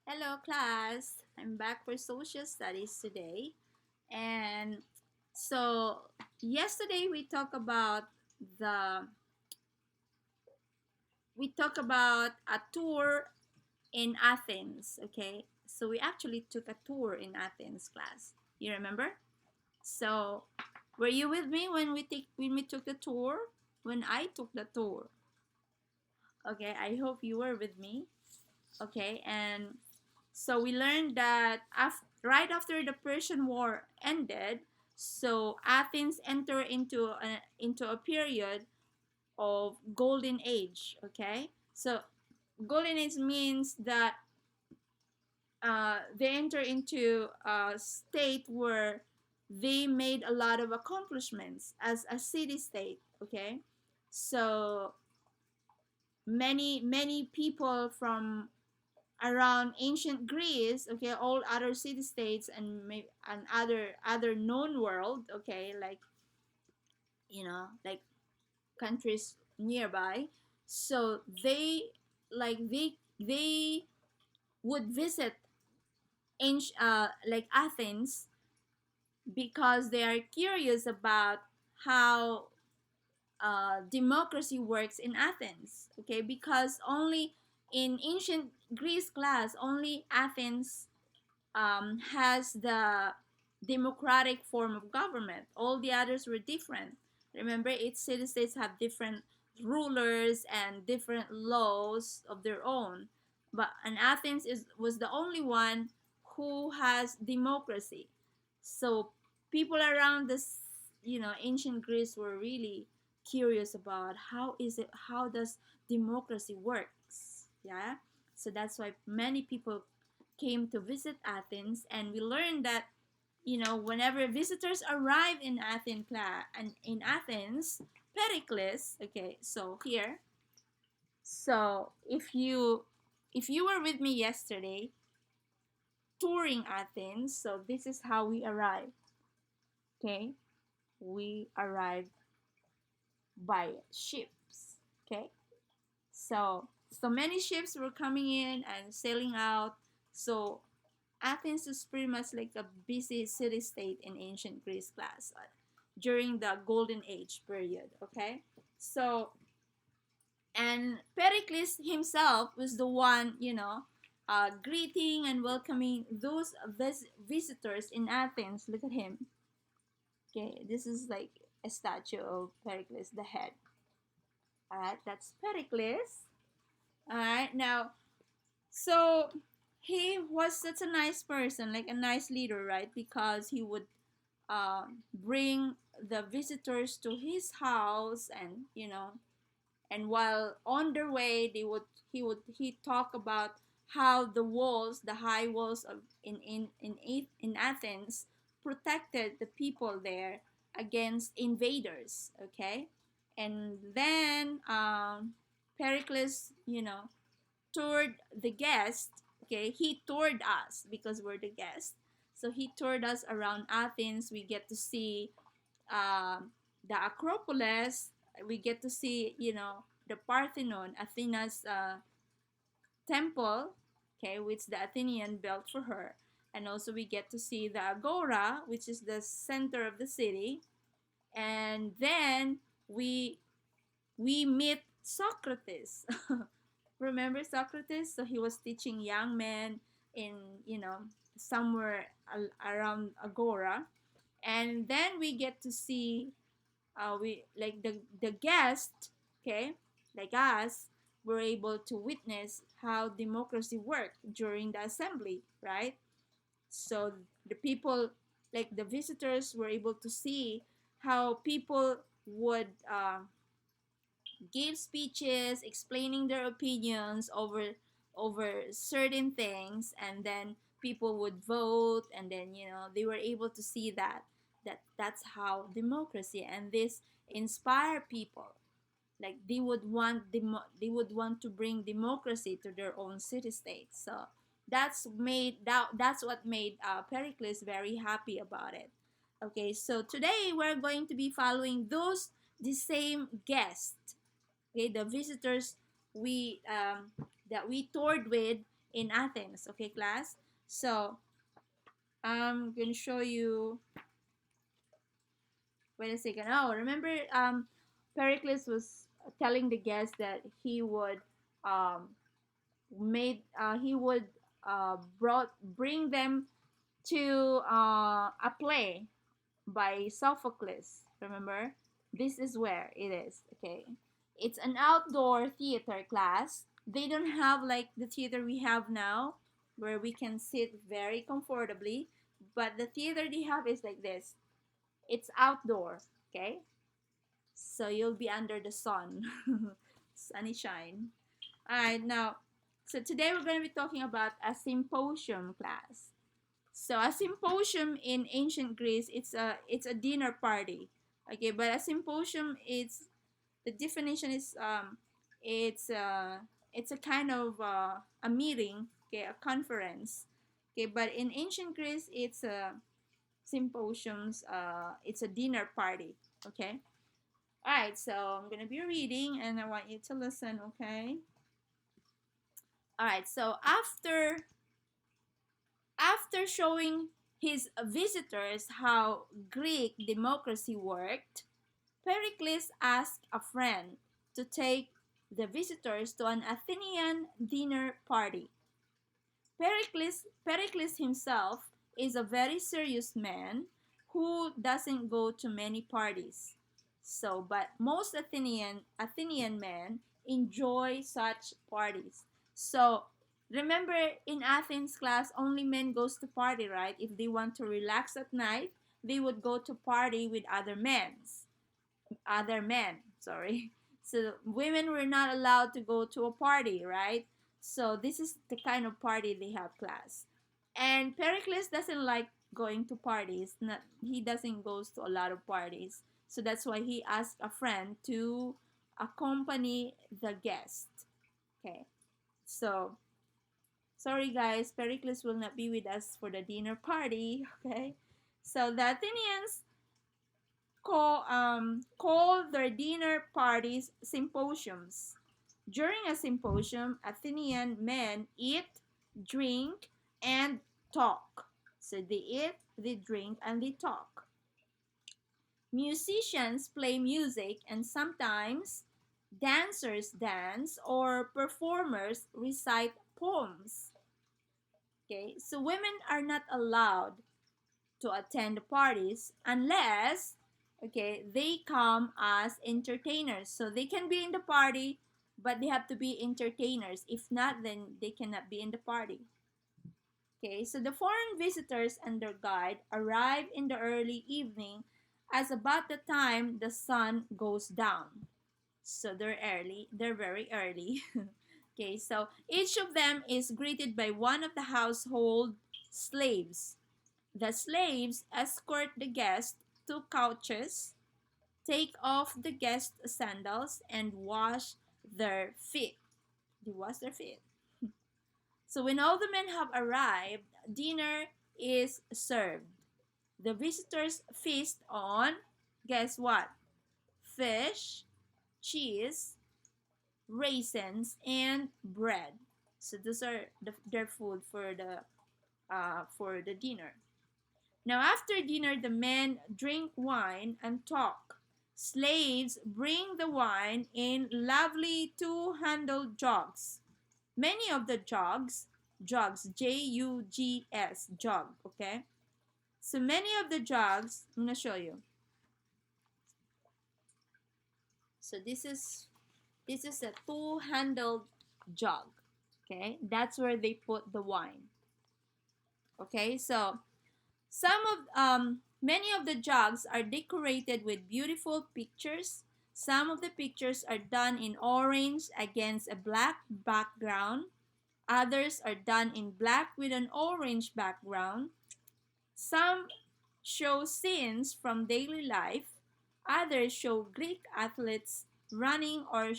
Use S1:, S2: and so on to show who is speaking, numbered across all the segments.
S1: Hello, class. I'm back for social studies today. And so, yesterday the we talk about a tour in Athens, okay? So we actually took a tour in Athens, class. You remember? So, were you with me when we took the tour? When I took the tour. Okay, I hope you were with me. Okay, and so we learned that right after the Persian War ended, so Athens entered into a period of golden age. Okay, so golden age means that they enter into a state where they made a lot of accomplishments as a city state. Okay, so many people from around ancient Greece, okay, all other city states and other known world, okay, like like countries nearby. So they would visit like Athens because they are curious about how democracy works in Athens, okay, because only in ancient Greece class only Athens has the democratic form of government. All the others were different. Remember, each city states have different rulers and different laws of their own. But and Athens was the only one who has democracy. So people around this, ancient Greece were really curious about how does democracy works. Yeah. So that's why many people came to visit Athens, and we learned that whenever visitors arrive in Athens, Pericles. Okay, so here, so if you were with me yesterday touring Athens, so this is how we arrived. Okay, we arrived by ships. Okay, so many ships were coming in and sailing out. So Athens is pretty much like a busy city state in ancient Greece class during the Golden Age period. Okay, so and Pericles himself was the one, greeting and welcoming those visitors in Athens. Look at him. Okay, this is like a statue of Pericles, the head. All right, that's Pericles. All right, now so he was such a nice person, like a nice leader, right? Because he would bring the visitors to his house, and and while on their way, he talk about how the high walls of in Athens protected the people there against invaders. Okay, and then Pericles, toured the guest. Okay, he toured us because we're the guest. So he toured us around Athens. We get to see the Acropolis. We get to see, the Parthenon, Athena's temple, okay, which the Athenian built for her. And also we get to see the Agora, which is the center of the city. And then we we meet Socrates. Remember Socrates? So he was teaching young men in, somewhere around Agora. And then we get to see we like the guest, okay, like us, were able to witness how democracy worked during the assembly, right? So the people, like the visitors, were able to see how people would give speeches explaining their opinions over certain things, and then people would vote, and then they were able to see that's how democracy, and this inspire people, like they would want to bring democracy to their own city states. So that's what made Pericles very happy about it. Okay, so today we're going to be following the same guest, okay, the visitors we that we toured with in Athens. Okay, class? So I'm going to show you. Wait a second. Oh, remember Pericles was telling the guests that um, he would bring them to a play by Sophocles. Remember? This is where it is. Okay. It's an outdoor theater class. They don't have like the theater we have now where we can sit very comfortably, but the theater they have is like this. It's outdoor, okay? So you'll be under the sun. Sunny shine. All right, now so today we're going to be talking about a symposium class. So a symposium in ancient Greece, it's a dinner party. Okay, but a symposium, it's the definition is it's it's a kind of a meeting, okay, a conference. Okay, but in ancient Greece, it's a symposiums. It's a dinner party. Okay. All right. So I'm gonna be reading, and I want you to listen. Okay. All right. So after showing his visitors how Greek democracy worked, Pericles asked a friend to take the visitors to an Athenian dinner party. Pericles himself is a very serious man who doesn't go to many parties. So, but most Athenian men enjoy such parties. So, remember in Athens class, only men goes to party, right? If they want to relax at night, they would go to party with other men, sorry. So women were not allowed to go to a party, right? So this is the kind of party they have class. And Pericles doesn't like going to parties. Not, he doesn't goes to a lot of parties. So that's why he asked a friend to accompany the guest. Okay. So sorry guys, Pericles will not be with us for the dinner party. Okay. So the Athenians call their dinner parties symposiums. During a symposium, Athenian men eat, drink, and talk. So they eat, they drink, and they talk. Musicians play music, and sometimes dancers dance or performers recite poems. Okay, so women are not allowed to attend the parties unless they come as entertainers, so they can be in the party but they have to be entertainers. If not, then they cannot be in the party. Okay, so the foreign visitors and their guide arrive in the early evening, as about the time the sun goes down. So they're very early. Okay, so each of them is greeted by one of the household slaves. The slaves escort the guest to couches, take off the guest's sandals, and wash their feet. They wash their feet. So when all the men have arrived, dinner is served. The visitors feast on, guess what? Fish, cheese, raisins, and bread. So those are their food for the dinner. Now, after dinner, the men drink wine and talk. Slaves bring the wine in lovely two-handled jugs. Many of the jugs, Jugs, jug, okay? So many of the jugs, I'm going to show you. So this is a two-handled jug, okay? That's where they put the wine. Okay? So many of the jugs are decorated with beautiful pictures. Some of the pictures are done in orange against a black background. Others are done in black with an orange background. Some show scenes from daily life. Others show Greek athletes running or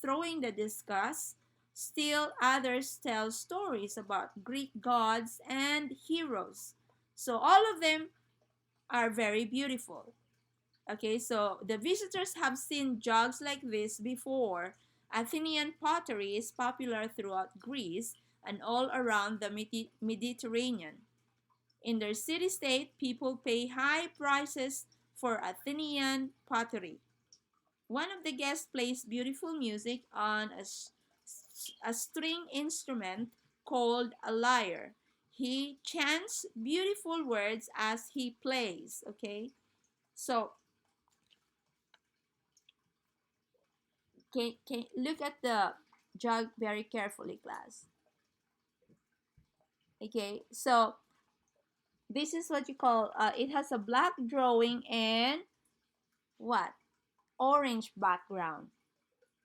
S1: throwing the discus. Still others tell stories about Greek gods and heroes. So all of them are very beautiful. Okay, so the visitors have seen jugs like this before. Athenian pottery is popular throughout Greece, and all around the Mediterranean. In their city-state, people pay high prices for Athenian pottery. One of the guests plays beautiful music on a string instrument called a lyre. He chants beautiful words as he plays, okay? So, can look at the jug very carefully, class. Okay, so this is what you call, it has a black drawing and what? Orange background,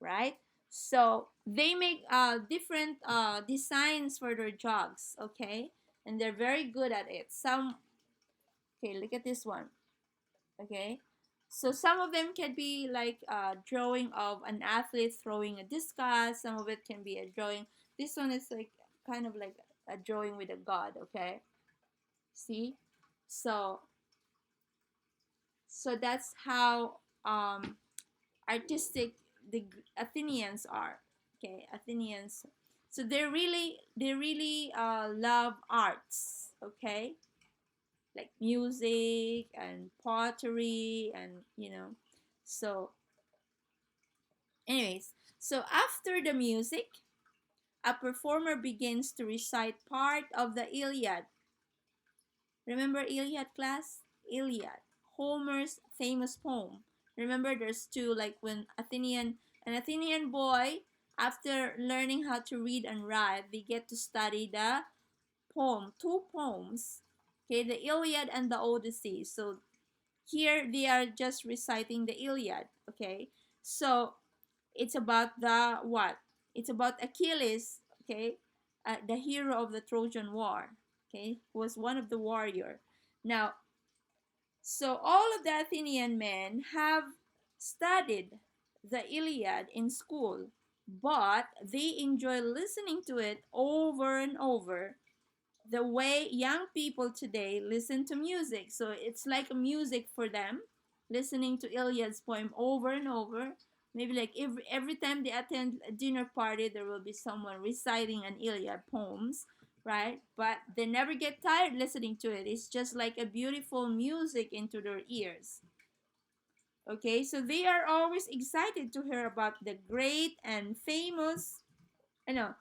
S1: right? So they make different designs for their jugs, okay? And they're very good at it. Some, okay, look at this one, okay? So some of them can be like a drawing of an athlete throwing a discus. Some of it can be a drawing. This one is like kind of like a drawing with a god, okay? See? So that's how artistic the Athenians are. Okay, Athenians. So they really love arts. Okay, like music and pottery and So, anyways, so after the music, a performer begins to recite part of the Iliad. Remember Iliad, class? Iliad, Homer's famous poem. Remember, there's two, like when an Athenian boy, after learning how to read and write, they get to study the poem, two poems, okay, the Iliad and the Odyssey. So here they are just reciting the Iliad, okay. So it's about the what? It's about Achilles, okay, the hero of the Trojan War, okay, who was one of the warrior. Now, so all of the Athenian men have studied the Iliad in school, but they enjoy listening to it over and over the way young people today listen to music. So it's like music for them, listening to Iliad's poem over and over. Maybe like every time they attend a dinner party, there will be someone reciting an Iliad poems, right? But they never get tired listening to it. It's just like a beautiful music into their ears. Okay, so they are always excited to hear about the great and famous, I know,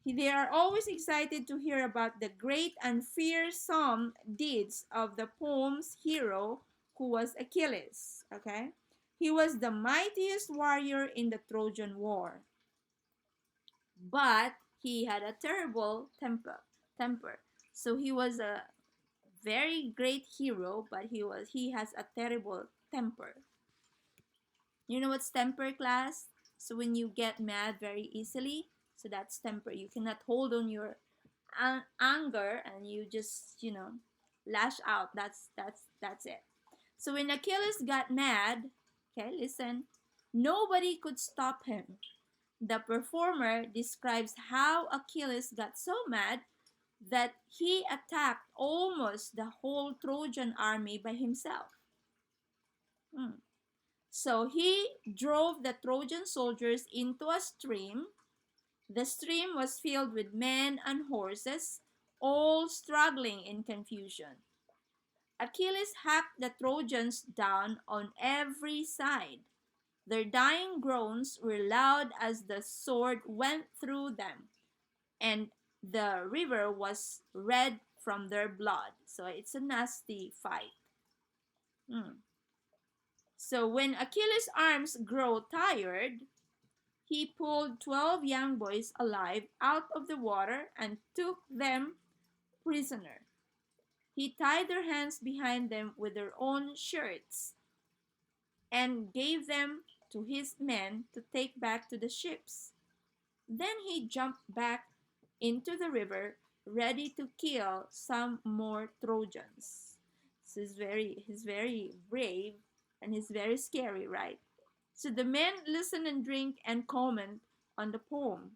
S1: they are always excited to hear about the great and fearsome deeds of the poem's hero, who was Achilles. Okay? He was the mightiest warrior in the Trojan War, but he had a terrible temper. So he was a very great hero, but he has a terrible temper. You know what's temper, class? So when you get mad very easily, so that's temper. You cannot hold on your anger and you just lash out. That's it. So when Achilles got mad, okay, listen, nobody could stop him. The performer describes how Achilles got so mad that he attacked almost the whole Trojan army by himself. So he drove the Trojan soldiers into a stream. The stream was filled with men and horses, all struggling in confusion. Achilles hacked the Trojans down on every side. Their dying groans were loud as the sword went through them, and the river was red from their blood. So it's a nasty fight. So when Achilles' arms grew tired, he pulled 12 young boys alive out of the water and took them prisoner. He tied their hands behind them with their own shirts and gave them to his men to take back to the ships. Then he jumped back into the river, ready to kill some more Trojans. So he's very brave and he's very scary, right? So the men listen and drink and comment on the poem.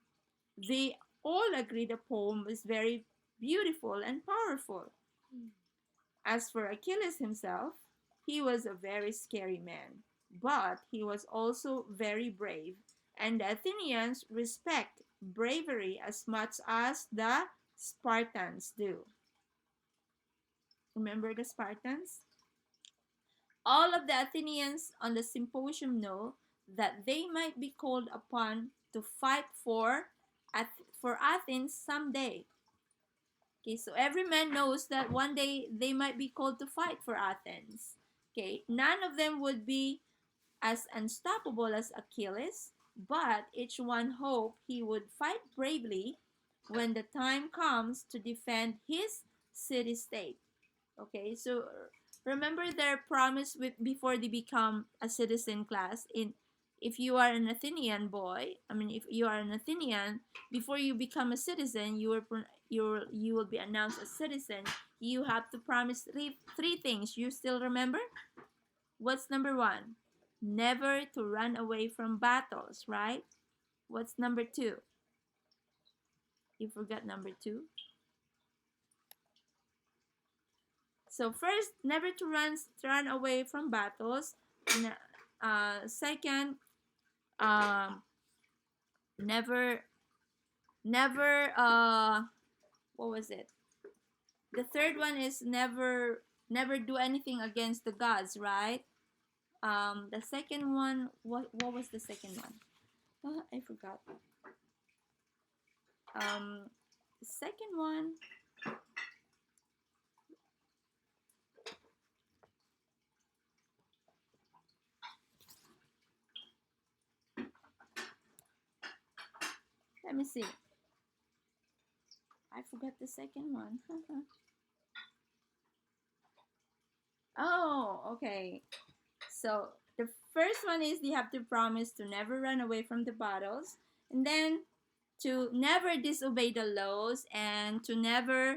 S1: They all agree the poem is very beautiful and powerful. As for Achilles himself, he was a very scary man, but he was also very brave, and the Athenians respect bravery as much as the Spartans do. Remember the Spartans? All of the Athenians on the symposium know that they might be called upon to fight for Athens someday. Okay, so every man knows that one day they might be called to fight for Athens. Okay, none of them would be as unstoppable as Achilles, but each one hoped he would fight bravely when the time comes to defend his city state. Okay, so remember their promise with before they become a citizen class. In if you are an Athenian boy, I mean if you are an Athenian, before you become a citizen, you will be announced a citizen. You have to promise three things. You still remember? What's number one? Never to run away from battles, right? What's number two? You forgot number two. So first, never to run away from battles. Second, um, never never what was it? The third one is never do anything against the gods, right? The second one, what was the second one? I forgot. The second one. Let me see. I forgot the second one. Oh, okay. So the first one is they have to promise to never run away from the battles, and then to never disobey the laws, and to never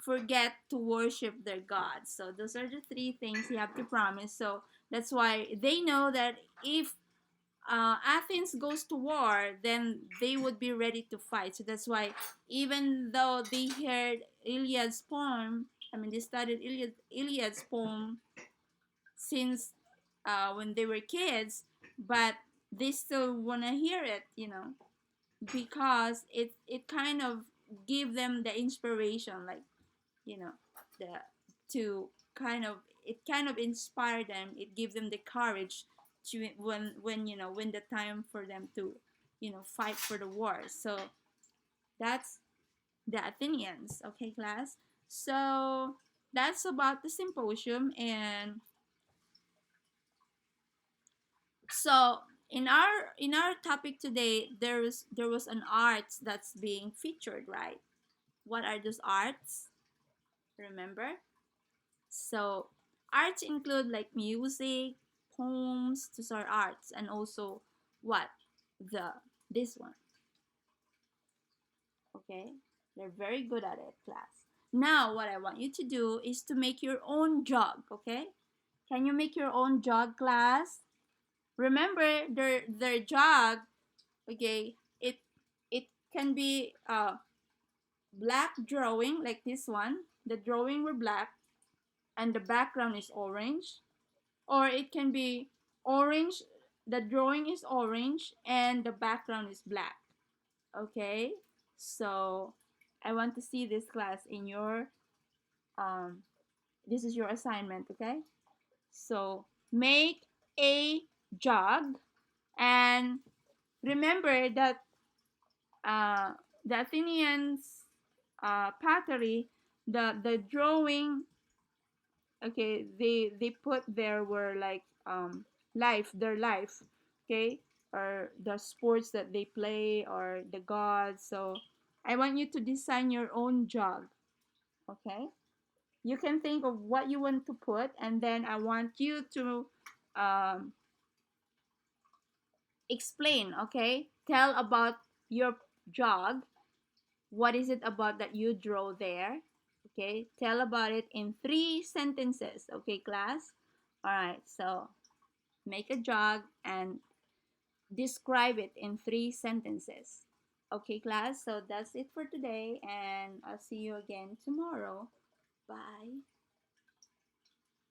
S1: forget to worship their gods. So those are the three things you have to promise. So that's why they know that if Athens goes to war, then they would be ready to fight. So that's why even though they heard Iliad's poem, I mean they studied Iliad's poem since when they were kids, but they still want to hear it, because it kind of give them the inspiration, like the to kind of it kind of inspire them. It give them the courage to when the time for them to fight for the war. So that's the Athenians. Okay, class. So that's about the symposium. And so in our topic today, there was an art that's being featured, right? What are those arts? Remember? So arts include like music, poems, those are arts, and also what? The this one. Okay? They're very good at it, class. Now what I want you to do is to make your own jug, okay? Can you make your own jug, class? Remember their jug, okay? It can be black drawing like this one. The drawing were black and the background is orange, or it can be orange, the drawing is orange and the background is black. Okay, so I want to see this, class, in your this is your assignment. Okay, so make a jug, and remember that uh, the Athenians pottery, the drawing, okay, they put there were like their life, okay, or the sports that they play or the gods. So I want you to design your own jug. Okay, you can think of what you want to put, and then I want you to um, explain. Okay, tell about your jug. What is it about that you draw there? Okay, tell about it in 3 sentences. Okay, class. All right, so make a jog and describe it in 3 sentences. Okay, class, so that's it for today, and I'll see you again tomorrow. Bye.